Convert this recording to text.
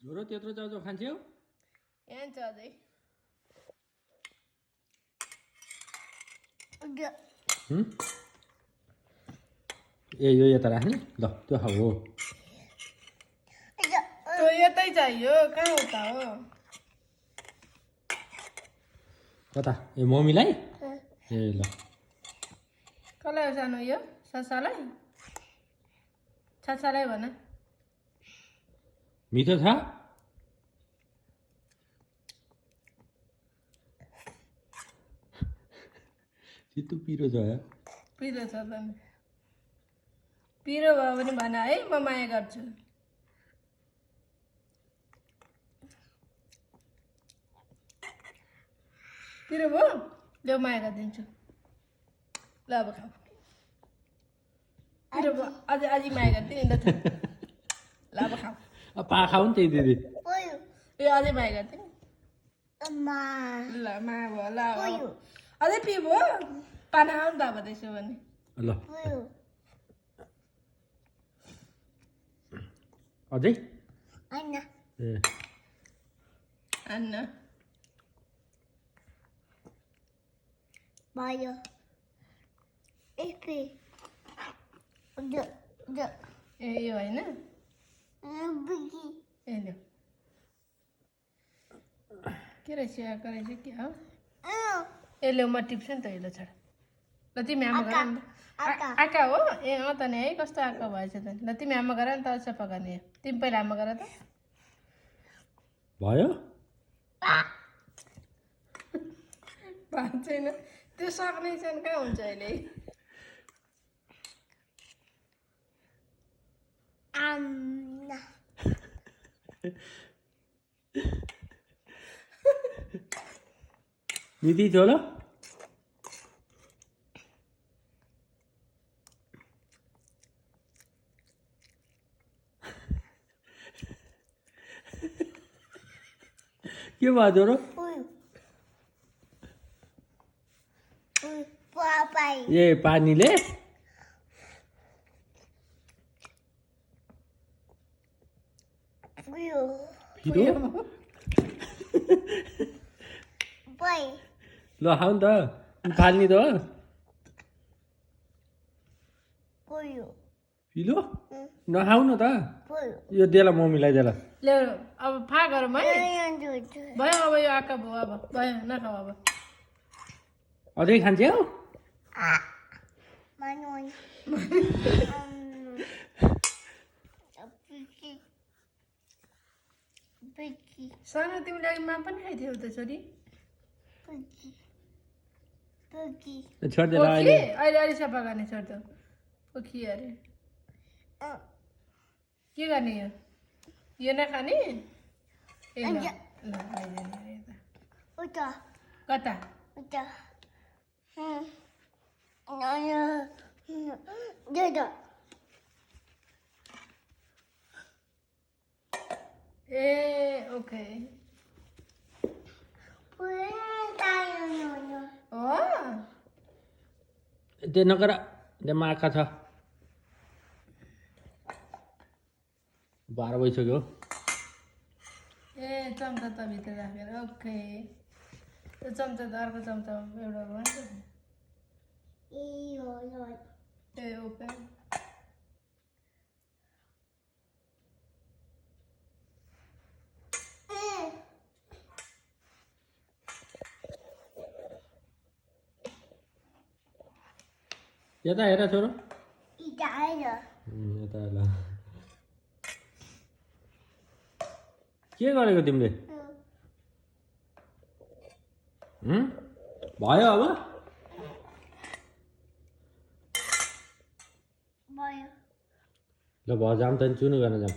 झोरो त्यत्रो चाउचाउ खान्छौ यहाँ छ अझै ए यो यता राख्ने ल त्यो खाऊ हो त्यो यतै चाहियो कहाँ उता हो कता ए मम्मीलाई ए ल कसलाई हो सानो यो ससालाई छाछालाई भन मिठो छ चित्तो पिरो छ पिरो छ त पिरो भयो भने भन है म माया गर्छु पिरो भयो ल्याउ माया गरिदिन्छु ल अब खाऊ पिरो भयो अझै अझै माया गरिदिनु नि त ल अब खाऊ पा खाऊ नि त्यही दिदी यो अझै माया गरिदिनु ल माया भयो ल अझै पिउ भयो पाना खाऊ नि त अब त्यसो भने ल अझै ए अन्न भयो ए यो होइन ए लो के रहेछ आएको रहेछ के हो ए लो म टिप्छु नि त यसले छोड ल तिमी आमा गर नि आँखा हो ए अँ त नि है कस्तो आँखा भएछ त ल तिमी आमा गर नि त सफा गर्ने तिमी पहिला आमा गर त भयो भएको छैन त्यो सक्ने छैन कहाँ हुन्छ अहिले दिदी चलो के भयो जोरो ए पानीले पिरो ल खाऊ नि त फाल्ने त पिलो नखाऊ न त यो देला मम्मीलाई देला ल्याउ अब फा गरौँ है भयो अब यो आँखा भयो अब भयो नखाऊ अब अझै खान्छौ सानो तिमीले अघि मा पनि खाइथ्यौ त छोरी छोडिदिएर पोखी अहिले अहिले अहिले सफा गर्ने छोड त पोखी अरे के गर्ने यो नखाने ए ल ल आइजाने अरे यता कता ए ओके हो त्यो नगर त्यहाँ आँखा छ 12 भइसक्यो ए चम्चा त भित्र राखेर ओके त्यो चम्चा त अर्को चम्चा एउटा भन्छ ए ओके यता हेर छोरो यता यता ल के गरेको तिमीले भयो अब ल भयो जाऊँ त चुनु गर्न जाऊँ